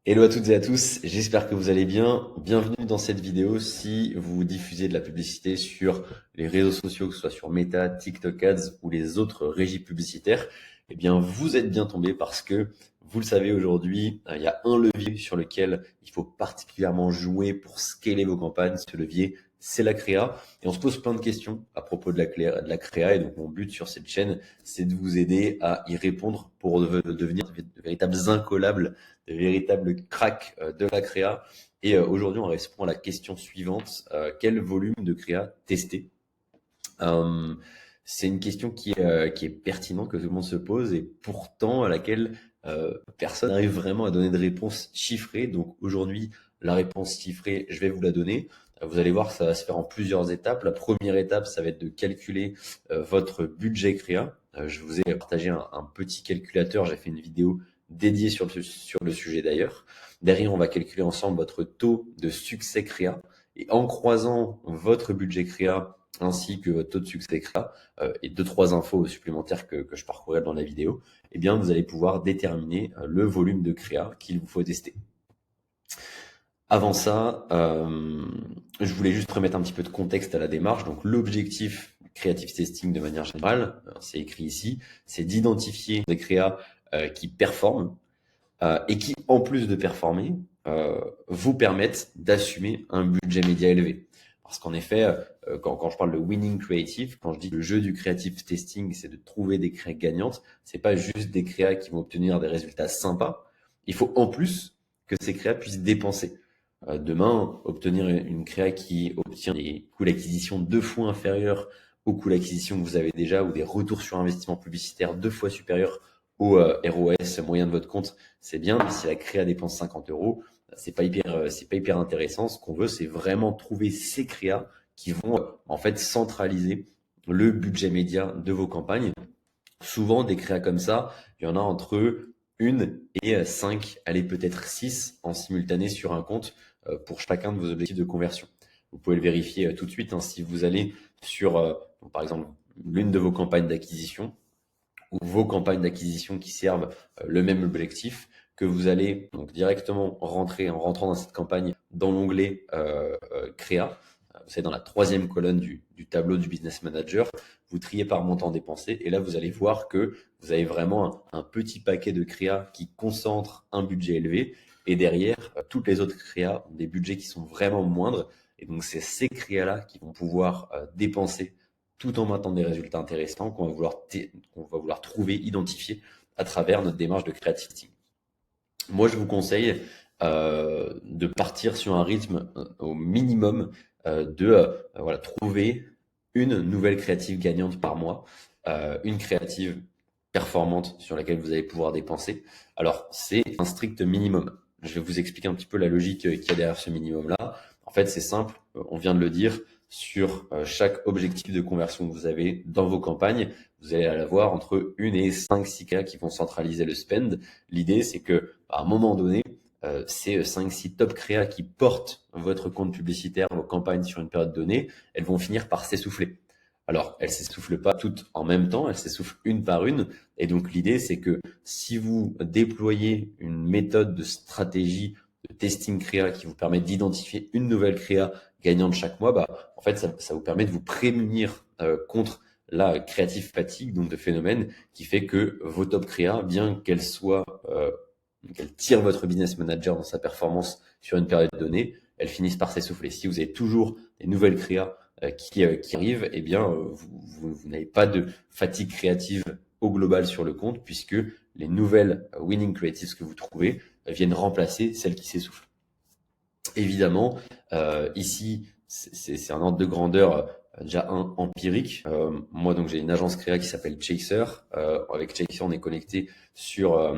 Hello à toutes et à tous, j'espère que vous allez bien. Bienvenue dans cette vidéo. Si vous diffusez de la publicité sur les réseaux sociaux, que ce soit sur Meta, TikTok Ads ou les autres régies publicitaires, eh bien vous êtes bien tombé parce que vous le savez aujourd'hui, il y a un levier sur lequel il faut particulièrement jouer pour scaler vos campagnes. Ce levier, c'est la créa. Et on se pose plein de questions à propos de la créa. Et donc mon but sur cette chaîne, c'est de vous aider à y répondre pour devenir de véritables incollables, de véritables cracks de la créa. Et aujourd'hui, on répond à la question suivante. Quel volume de créa tester? Euh, c'est une question qui est pertinente, que tout le monde se pose, et pourtant à laquelle personne n'arrive vraiment à donner de réponse chiffrée. Donc aujourd'hui, la réponse chiffrée, je vais vous la donner. Vous allez voir, ça va se faire en plusieurs étapes. La première étape, ça va être de calculer votre budget créa. Je vous ai partagé un petit calculateur. J'ai fait une vidéo dédiée sur le sujet d'ailleurs. Derrière, on va calculer ensemble votre taux de succès créa. Et en croisant votre budget créa ainsi que votre taux de succès créa et deux, trois infos supplémentaires que je parcourais dans la vidéo, eh bien, vous allez pouvoir déterminer le volume de créa qu'il vous faut tester. Avant ça, je voulais juste remettre un petit peu de contexte à la démarche. Donc, l'objectif creative testing de manière générale, c'est écrit ici, c'est d'identifier des créas qui performent et qui, en plus de performer, vous permettent d'assumer un budget média élevé. Parce qu'en effet, quand je parle de winning creative, quand je dis que le jeu du creative testing, c'est de trouver des créas gagnantes, c'est pas juste des créas qui vont obtenir des résultats sympas. Il faut en plus que ces créas puissent dépenser. Demain, obtenir une créa qui obtient des coûts d'acquisition 2 fois inférieurs aux coûts d'acquisition que vous avez déjà, ou des retours sur investissement publicitaire 2 fois supérieurs au ROS moyen de votre compte, c'est bien, mais si la créa dépense 50 euros, c'est pas hyper intéressant. Ce qu'on veut, c'est vraiment trouver ces créas qui vont en fait centraliser le budget média de vos campagnes. Souvent, des créas comme ça, il y en a entre 1 et 5, allez peut-être 6 en simultané sur un compte pour chacun de vos objectifs de conversion. Vous pouvez le vérifier tout de suite si vous allez sur, par exemple, l'une de vos campagnes d'acquisition ou vos campagnes d'acquisition qui servent le même objectif, que vous allez donc directement rentrer en rentrant dans cette campagne dans l'onglet créa. C'est dans la troisième colonne du tableau du Business Manager. Vous triez par montant dépensé et là, vous allez voir que vous avez vraiment un petit paquet de créa qui concentre un budget élevé et derrière, toutes les autres créas ont des budgets qui sont vraiment moindres. Et donc, c'est ces créas-là qui vont pouvoir dépenser tout en maintenant des résultats intéressants qu'on va vouloir trouver, identifier à travers notre démarche de creativity. Moi, je vous conseille de partir sur un rythme au minimum de trouver une nouvelle créative gagnante par mois, une créative performante sur laquelle vous allez pouvoir dépenser. Alors, c'est un strict minimum. Je vais vous expliquer un petit peu la logique qu'il y a derrière ce minimum-là. En fait, c'est simple, on vient de le dire, sur chaque objectif de conversion que vous avez dans vos campagnes, vous allez avoir entre 1 et 5 6K qui vont centraliser le spend. L'idée, c'est que à un moment donné, ces 5-6 top créas qui portent votre compte publicitaire, vos campagnes sur une période donnée, elles vont finir par s'essouffler. Alors, elles s'essoufflent pas toutes en même temps, elles s'essoufflent une par une. Et donc, l'idée, c'est que si vous déployez une méthode de stratégie de testing créa qui vous permet d'identifier une nouvelle créa gagnante chaque mois, bah, en fait, ça vous permet de vous prémunir contre la creative fatigue, donc de phénomène qui fait que vos top créa, bien qu'elles tirent votre business manager dans sa performance sur une période donnée, elles finissent par s'essouffler. Si vous avez toujours des nouvelles créas qui arrivent, eh bien, vous n'avez pas de fatigue créative au global sur le compte, puisque les nouvelles winning creatives que vous trouvez viennent remplacer celles qui s'essoufflent. Évidemment, ici, c'est un ordre de grandeur déjà empirique. Moi, donc, j'ai une agence créa qui s'appelle Chaser. Avec Chaser, on est connecté sur à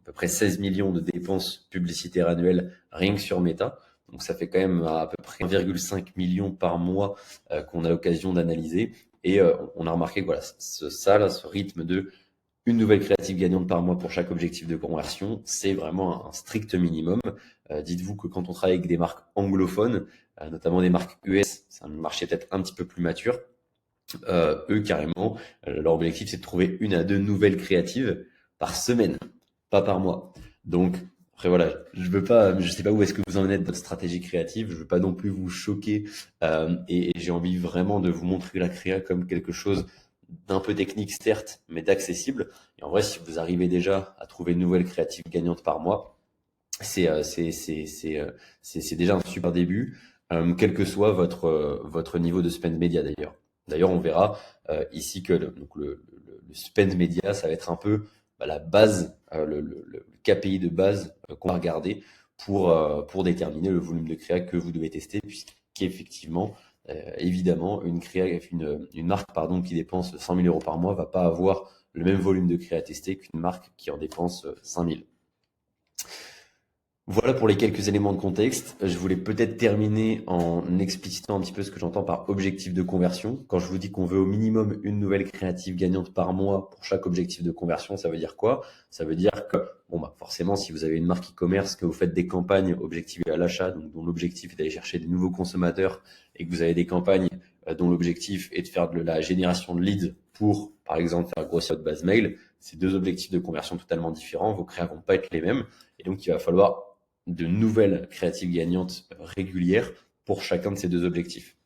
peu près 16 millions de dépenses publicitaires annuelles rien que sur Meta. Donc, ça fait quand même à peu près 1,5 million par mois qu'on a l'occasion d'analyser. Et on a remarqué que voilà, ce rythme de une nouvelle créative gagnante par mois pour chaque objectif de conversion, c'est vraiment un strict minimum. Dites-vous que quand on travaille avec des marques anglophones, notamment des marques US, c'est un marché peut-être un petit peu plus mature. Eux, carrément, leur objectif, c'est de trouver 1 à 2 nouvelles créatives par semaine, pas par mois. Donc, Après voilà, je sais pas où est-ce que vous en êtes de votre stratégie créative. Je veux pas non plus vous choquer et j'ai envie vraiment de vous montrer la créa comme quelque chose d'un peu technique certes, mais d'accessible. Et en vrai, si vous arrivez déjà à trouver une nouvelle créative gagnante par mois, c'est déjà un super début, quel que soit votre niveau de spend média d'ailleurs. D'ailleurs, on verra ici que le spend média, ça va être un peu la base, le KPI de base qu'on va regarder pour déterminer le volume de créa que vous devez tester, puisqu'effectivement, évidemment, une marque pardon, qui dépense 100 000 euros par mois va pas avoir le même volume de créa testé qu'une marque qui en dépense 5 000. Voilà pour les quelques éléments de contexte. Je voulais peut-être terminer en explicitant un petit peu ce que j'entends par objectif de conversion. Quand je vous dis qu'on veut au minimum une nouvelle créative gagnante par mois pour chaque objectif de conversion, ça veut dire quoi? Ça veut dire que, bon, bah, forcément, si vous avez une marque e-commerce, que vous faites des campagnes objectivées à l'achat, donc dont l'objectif est d'aller chercher des nouveaux consommateurs, et que vous avez des campagnes dont l'objectif est de faire de la génération de leads pour, par exemple, faire grossir votre base mail, c'est deux objectifs de conversion totalement différents. Vos créas vont pas être les mêmes. Et donc, il va falloir de nouvelles créatives gagnantes régulières pour chacun de ces deux objectifs.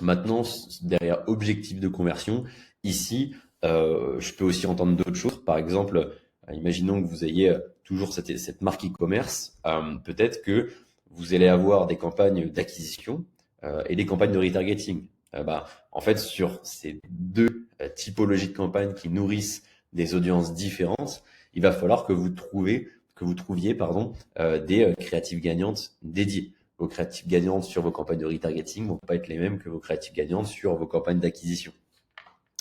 Maintenant, derrière objectif de conversion, ici, je peux aussi entendre d'autres choses. Par exemple, imaginons que vous ayez toujours cette marque e-commerce, peut-être que vous allez avoir des campagnes d'acquisition et des campagnes de retargeting. En fait, sur ces deux typologies de campagnes qui nourrissent des audiences différentes, il va falloir que vous trouviez des créatives gagnantes dédiées. Vos créatives gagnantes sur vos campagnes de retargeting vont pas être les mêmes que vos créatives gagnantes sur vos campagnes d'acquisition.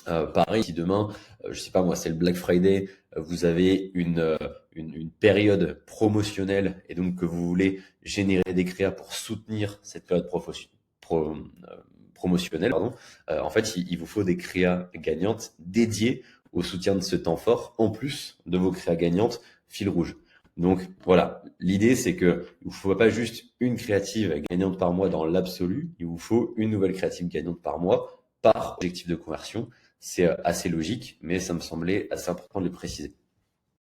Pareil, si demain, je sais pas moi, c'est le Black Friday, vous avez une période promotionnelle et donc que vous voulez générer des créas pour soutenir cette période promotionnelle, en fait, il vous faut des créas gagnantes dédiées au soutien de ce temps fort, en plus de vos créas gagnantes fil rouge. Donc voilà, l'idée c'est que il vous faut pas juste une créative gagnante par mois dans l'absolu, il vous faut une nouvelle créative gagnante par mois par objectif de conversion. C'est assez logique, mais ça me semblait assez important de le préciser.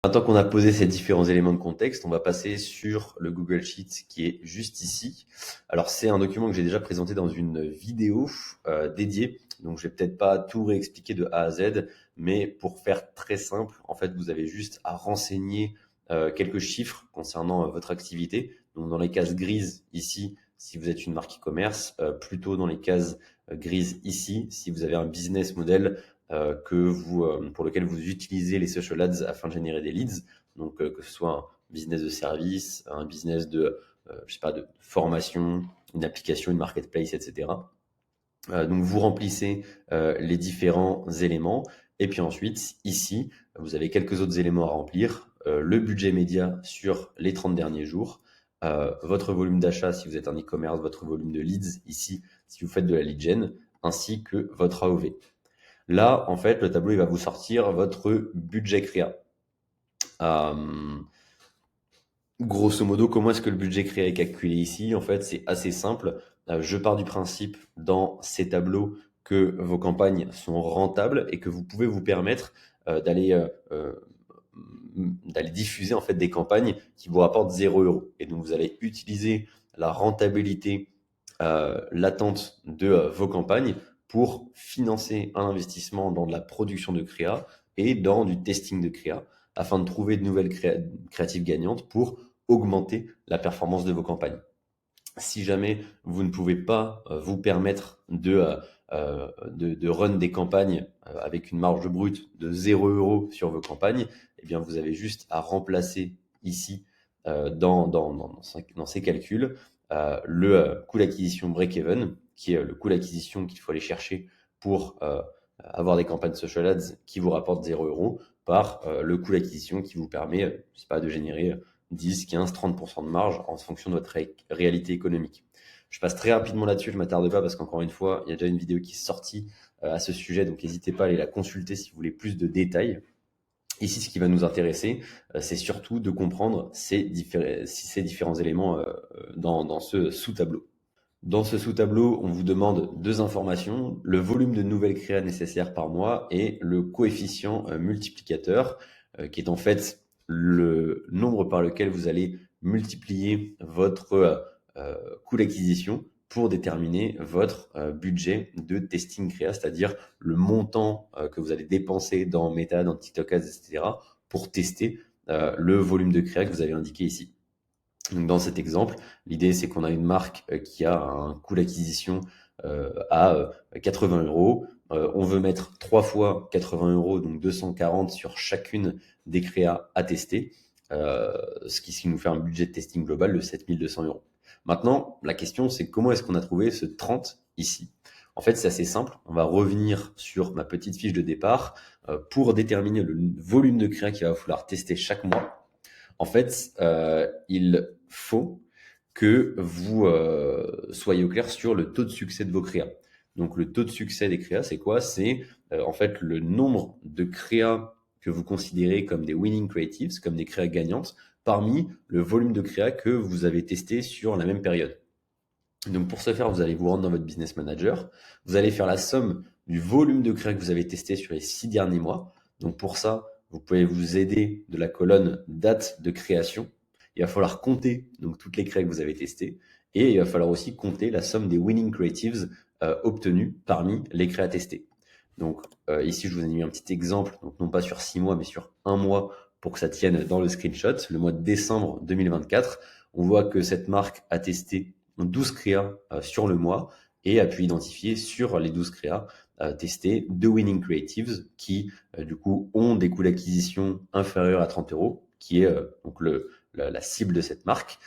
Maintenant qu'on a posé ces différents éléments de contexte, on va passer sur le Google Sheet qui est juste ici. Alors c'est un document que j'ai déjà présenté dans une vidéo dédiée, donc je vais peut-être pas tout réexpliquer de A à Z, mais pour faire très simple, en fait vous avez juste à renseigner quelques chiffres concernant votre activité. Donc dans les cases grises ici, si vous êtes une marque e-commerce, plutôt dans les cases grises ici, si vous avez un business model pour lequel vous utilisez les social ads afin de générer des leads. Donc que ce soit un business de service, un business je sais pas, de formation, une application, une marketplace, etc. Donc vous remplissez les différents éléments et puis ensuite ici vous avez quelques autres éléments à remplir. Le budget média sur les 30 derniers jours, votre volume d'achat si vous êtes un e-commerce, votre volume de leads ici si vous faites de la lead gen, ainsi que votre AOV. Là, en fait, le tableau il va vous sortir votre budget créa. Grosso modo, comment est-ce que le budget créa est calculé ici? En fait, c'est assez simple. Je pars du principe dans ces tableaux que vos campagnes sont rentables et que vous pouvez vous permettre d'aller diffuser en fait des campagnes qui vous rapportent 0 euros. Et donc, vous allez utiliser la rentabilité latente de vos campagnes pour financer un investissement dans de la production de créa et dans du testing de créa afin de trouver de nouvelles créatives gagnantes pour augmenter la performance de vos campagnes. Si jamais vous ne pouvez pas vous permettre de run des campagnes avec une marge brute de 0 euros sur vos campagnes, eh bien vous avez juste à remplacer ici dans ces calculs le coût d'acquisition break-even, qui est le coût d'acquisition qu'il faut aller chercher pour avoir des campagnes social ads qui vous rapportent 0 euros par le coût d'acquisition qui vous permet, je sais pas, de générer 10, 15, 30% de marge en fonction de votre réalité économique. Je passe très rapidement là-dessus, je ne m'attarde pas parce qu'encore une fois, il y a déjà une vidéo qui est sortie à ce sujet, donc n'hésitez pas à aller la consulter si vous voulez plus de détails. Ici, ce qui va nous intéresser, c'est surtout de comprendre ces différents éléments dans ce sous-tableau. Dans ce sous-tableau, on vous demande deux informations, le volume de nouvelles créas nécessaires par mois et le coefficient multiplicateur, qui est en fait le nombre par lequel vous allez multiplier votre coût d'acquisition pour déterminer votre budget de testing créa, c'est-à-dire le montant que vous allez dépenser dans Meta, dans TikTok Ads, etc. pour tester le volume de créa que vous avez indiqué ici. Donc dans cet exemple, l'idée c'est qu'on a une marque qui a un coût d'acquisition à 80 euros. On veut mettre 3 fois 80 euros, donc 240 sur chacune des créas à tester, ce qui nous fait un budget de testing global de 7200 euros. Maintenant, la question c'est comment est-ce qu'on a trouvé ce 30 ici? En fait, c'est assez simple. On va revenir sur ma petite fiche de départ pour déterminer le volume de créa qu'il va falloir tester chaque mois. En fait, il faut que vous soyez au clair sur le taux de succès de vos créas. Donc, le taux de succès des créas, c'est quoi? C'est en fait le nombre de créas que vous considérez comme des winning creatives, comme des créas gagnantes, parmi le volume de créas que vous avez testé sur la même période. Donc, pour ce faire, vous allez vous rendre dans votre business manager. Vous allez faire la somme du volume de créas que vous avez testé sur les 6 derniers mois. Donc, pour ça, vous pouvez vous aider de la colonne date de création. Il va falloir compter donc toutes les créas que vous avez testées et il va falloir aussi compter la somme des winning creatives obtenues parmi les créas testées. Donc ici, je vous ai mis un petit exemple, donc non pas sur 6 mois, mais sur 1 mois pour que ça tienne dans le screenshot. Le mois de décembre 2024, on voit que cette marque a testé 12 créas sur le mois et a pu identifier sur les 12 créas tester 2 winning creatives qui du coup ont des coûts d'acquisition inférieurs à 30 euros, qui est donc la cible de cette marque,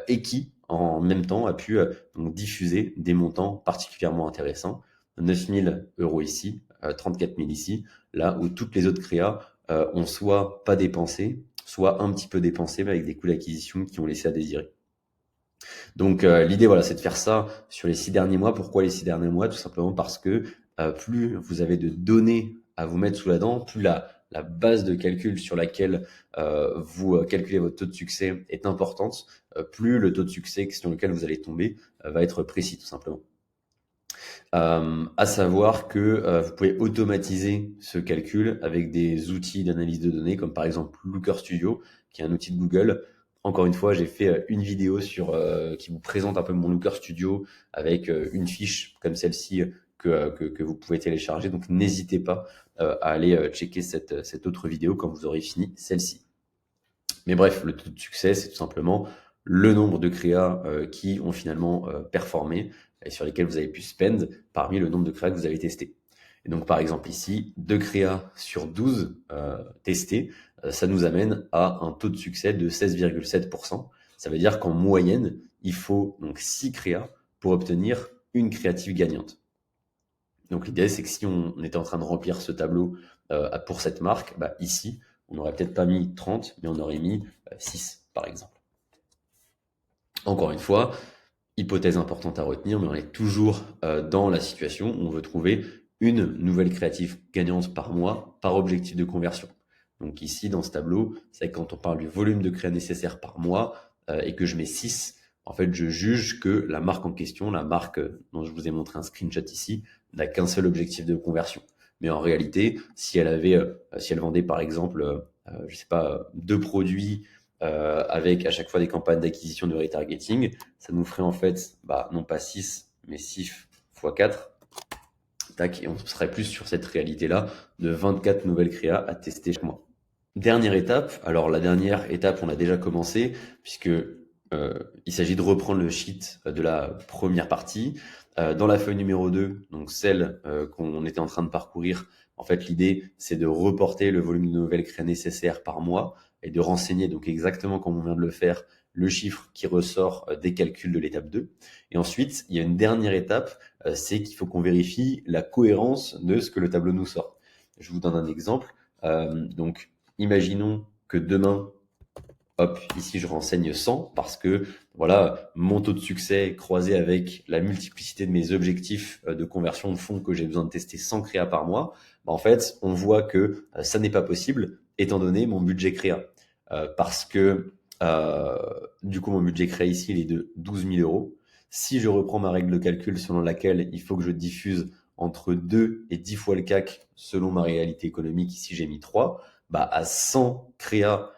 et qui en même temps a pu donc diffuser des montants particulièrement intéressants, 9 000 euros ici, 34 000 ici, là où toutes les autres créas ont soit pas dépensé, soit un petit peu dépensé, mais avec des coûts d'acquisition qui ont laissé à désirer. Donc l'idée, voilà, c'est de faire ça sur les 6 derniers mois. Pourquoi les 6 derniers mois? Tout simplement parce que plus vous avez de données à vous mettre sous la dent, plus la base de calcul sur laquelle vous calculez votre taux de succès est importante, plus le taux de succès sur lequel vous allez tomber va être précis, tout simplement. À savoir que vous pouvez automatiser ce calcul avec des outils d'analyse de données, comme par exemple Looker Studio, qui est un outil de Google. Encore une fois, j'ai fait une vidéo qui vous présente un peu mon Looker Studio avec une fiche comme celle-ci que vous pouvez télécharger. Donc, n'hésitez pas à aller checker cette autre vidéo quand vous aurez fini celle-ci. Mais bref, le taux de succès, c'est tout simplement le nombre de créas qui ont finalement performé et sur lesquels vous avez pu spend parmi le nombre de créas que vous avez testés. Et donc, par exemple, ici, 2 créas sur 12 testés, ça nous amène à un taux de succès de 16,7%. Ça veut dire qu'en moyenne, il faut donc 6 créas pour obtenir une créative gagnante. Donc, l'idée, c'est que si on était en train de remplir ce tableau pour cette marque, bah, ici, on n'aurait peut-être pas mis 30, mais on aurait mis 6, par exemple. Encore une fois, hypothèse importante à retenir, mais on est toujours dans la situation où on veut trouver une nouvelle créative gagnante par mois, par objectif de conversion. Donc ici, dans ce tableau, c'est que quand on parle du volume de créa nécessaire par mois et que je mets 6, en fait, je juge que la marque en question, la marque dont je vous ai montré un screenshot ici, n'a qu'un seul objectif de conversion. Mais en réalité, si elle vendait par exemple, je sais pas, 2 produits avec à chaque fois des campagnes d'acquisition de retargeting, ça nous ferait en fait, non pas 6, mais 6 x 4. Tac, et on serait plus sur cette réalité-là de 24 nouvelles créas à tester chaque mois. Dernière étape, alors la dernière étape, on a déjà commencé, puisque il s'agit de reprendre le sheet de la première partie. Dans la feuille numéro 2, donc celle qu'on était en train de parcourir, en fait, l'idée, c'est de reporter le volume de nouvelles créas nécessaires par mois et de renseigner, donc exactement comme on vient de le faire, le chiffre qui ressort des calculs de l'étape 2. Et ensuite, il y a une dernière étape, c'est qu'il faut qu'on vérifie la cohérence de ce que le tableau nous sort. Je vous donne un exemple. Donc, imaginons que demain, hop, ici je renseigne 100 parce que voilà, mon taux de succès croisé avec la multiplicité de mes objectifs de conversion de fonds que j'ai besoin de tester 100 créas par mois, en fait, on voit que ça n'est pas possible étant donné mon budget créa. Parce que du coup, mon budget créa ici, il est de 12 000 euros. Si je reprends ma règle de calcul selon laquelle il faut que je diffuse entre 2 et 10 fois le CAC selon ma réalité économique, ici j'ai mis 3, à 100 créas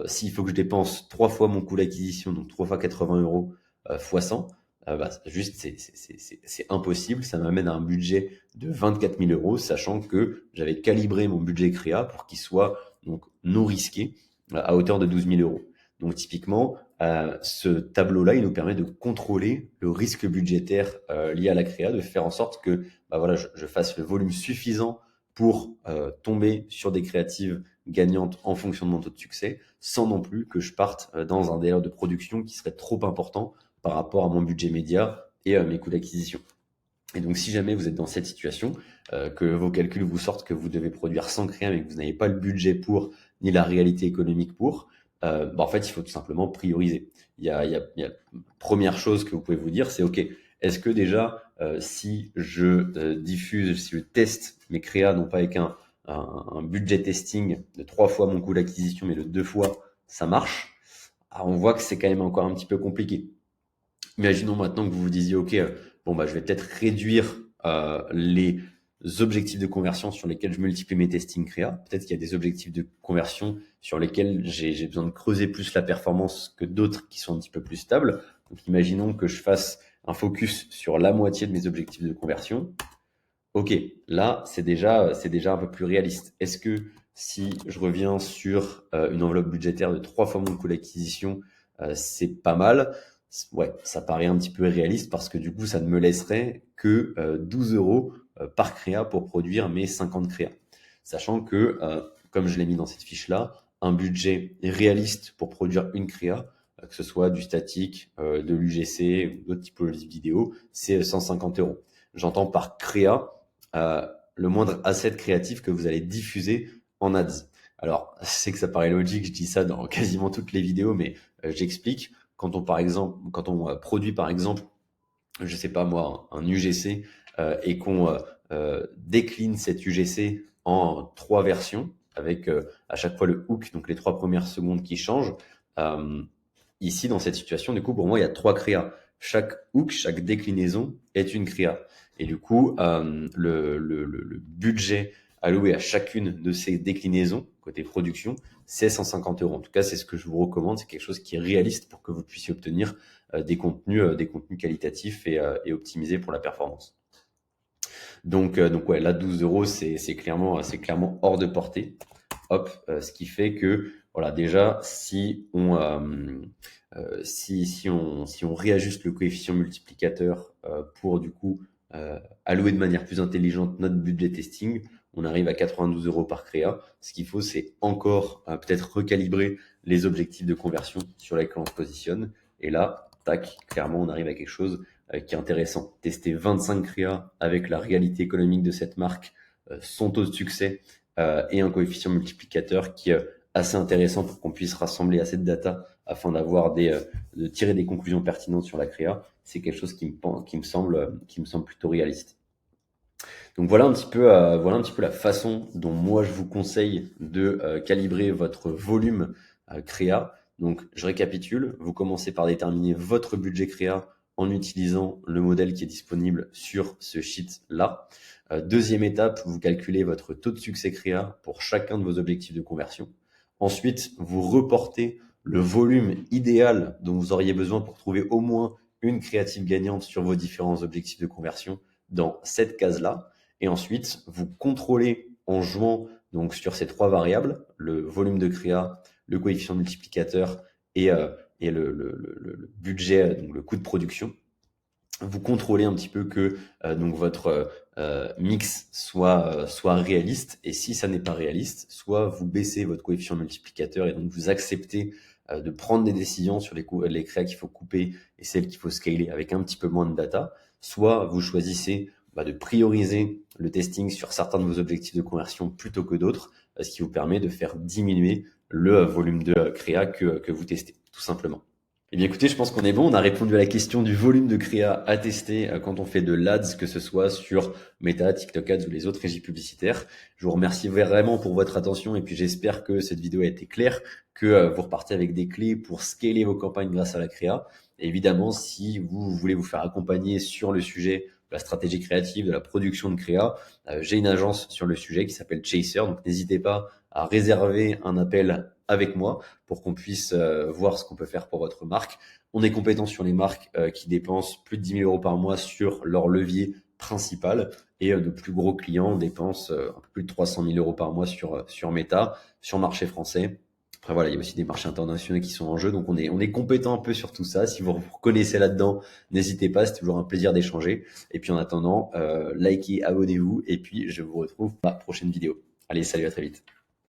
s'il faut que je dépense 3 fois mon coût d'acquisition, donc 3 fois 80 euros fois 100, bah, juste c'est impossible. Ça m'amène à un budget de 24 000 euros, sachant que j'avais calibré mon budget créa pour qu'il soit donc non risqué à hauteur de 12 000 euros. Donc typiquement, ce tableau-là, il nous permet de contrôler le risque budgétaire lié à la créa, de faire en sorte que bah voilà, je fasse le volume suffisant pour tomber sur des créatives gagnantes en fonction de mon taux de succès, sans non plus que je parte dans un délai de production qui serait trop important par rapport à mon budget média et mes coûts d'acquisition. Et donc, si jamais vous êtes dans cette situation, que vos calculs vous sortent que vous devez produire 100 créas mais que vous n'avez pas le budget pour, ni la réalité économique pour, bah en fait, il faut tout simplement prioriser. Il y a première chose que vous pouvez vous dire, c'est OK, est-ce que déjà, si je diffuse, si je teste mes créas, non pas avec un budget testing de 3 fois mon coût d'acquisition, mais de 2 fois, ça marche, on voit que c'est quand même encore un petit peu compliqué. Imaginons maintenant que vous vous disiez, OK, bon, bah, je vais peut-être réduire les objectifs de conversion sur lesquels je multiplie mes testing créa. Peut-être qu'il y a des objectifs de conversion sur lesquels j'ai besoin de creuser plus la performance que d'autres qui sont un petit peu plus stables. Donc, imaginons que je fasse un focus sur la moitié de mes objectifs de conversion. OK, là, c'est déjà un peu plus réaliste. Est-ce que si je reviens sur une enveloppe budgétaire de 3 fois mon coût d'acquisition, c'est pas mal? Ouais, ça paraît un petit peu réaliste parce que du coup, ça ne me laisserait que 12 euros par créa pour produire mes 50 créas. Sachant que, comme je l'ai mis dans cette fiche-là, un budget réaliste pour produire une créa, que ce soit du statique, de l'UGC ou d'autres typologies de vidéos, c'est 150 euros. J'entends par créa le moindre asset créatif que vous allez diffuser en ads. Alors, je sais que ça paraît logique, je dis ça dans quasiment toutes les vidéos, mais j'explique. Quand on produit par exemple, je sais pas moi, un UGC et qu'on décline cet UGC en 3 versions avec à chaque fois le hook, donc les 3 premières secondes qui changent. Ici, dans cette situation, du coup, pour moi, il y a 3 créas. Chaque hook, chaque déclinaison est une créa. Et du coup, le budget alloué à chacune de ces déclinaisons, côté production, c'est 150 euros. En tout cas, c'est ce que je vous recommande. C'est quelque chose qui est réaliste pour que vous puissiez obtenir des contenus qualitatifs et optimisés pour la performance. Donc ouais, là, 12 euros, c'est clairement hors de portée. Hop, ce qui fait que voilà, déjà, si on réajuste le coefficient multiplicateur pour du coup allouer de manière plus intelligente notre budget testing, on arrive à 92 euros par créa. Ce qu'il faut, c'est encore peut-être recalibrer les objectifs de conversion sur lesquels on se positionne. Et là, tac, clairement, on arrive à quelque chose qui est intéressant. Tester 25 créas avec la réalité économique de cette marque, son taux de succès et un coefficient multiplicateur qui est assez intéressant pour qu'on puisse rassembler assez de data afin de tirer des conclusions pertinentes sur la créa. C'est quelque chose qui me semble plutôt réaliste. Donc voilà un petit peu la façon dont moi je vous conseille de calibrer votre volume créa. Donc je récapitule, vous commencez par déterminer votre budget créa en utilisant le modèle qui est disponible sur ce sheet-là. Deuxième étape, vous calculez votre taux de succès créa pour chacun de vos objectifs de conversion. Ensuite, vous reportez le volume idéal dont vous auriez besoin pour trouver au moins une créative gagnante sur vos différents objectifs de conversion dans cette case-là. Et ensuite, vous contrôlez en jouant donc sur ces 3 variables, le volume de créa, le coefficient multiplicateur et le budget, donc le coût de production. Vous contrôlez un petit peu que donc votre mix soit réaliste, et si ça n'est pas réaliste, soit vous baissez votre coefficient multiplicateur et donc vous acceptez de prendre des décisions sur les créas qu'il faut couper et celles qu'il faut scaler avec un petit peu moins de data, soit vous choisissez de prioriser le testing sur certains de vos objectifs de conversion plutôt que d'autres, ce qui vous permet de faire diminuer le volume de créa que vous testez, tout simplement. Eh bien écoutez, je pense qu'on est bon. On a répondu à la question du volume de créa à tester quand on fait de l'ADS, que ce soit sur Meta, TikTok Ads ou les autres régies publicitaires. Je vous remercie vraiment pour votre attention et puis j'espère que cette vidéo a été claire, que vous repartez avec des clés pour scaler vos campagnes grâce à la créa. Et évidemment, si vous voulez vous faire accompagner sur le sujet de la stratégie créative, de la production de créa, j'ai une agence sur le sujet qui s'appelle Chaser. Donc n'hésitez pas à réserver un appel avec moi pour qu'on puisse voir ce qu'on peut faire pour votre marque. On est compétent sur les marques qui dépensent plus de 10 000 € par mois sur leur levier principal et de plus gros clients dépensent un peu plus de 300 000 € par mois sur Meta, sur le marché français. Après voilà, il y a aussi des marchés internationaux qui sont en jeu, donc on est compétent un peu sur tout ça. Si vous vous reconnaissez là-dedans, n'hésitez pas, c'est toujours un plaisir d'échanger. Et puis en attendant, likez, abonnez-vous, et puis je vous retrouve dans la prochaine vidéo. Allez, salut, à très vite.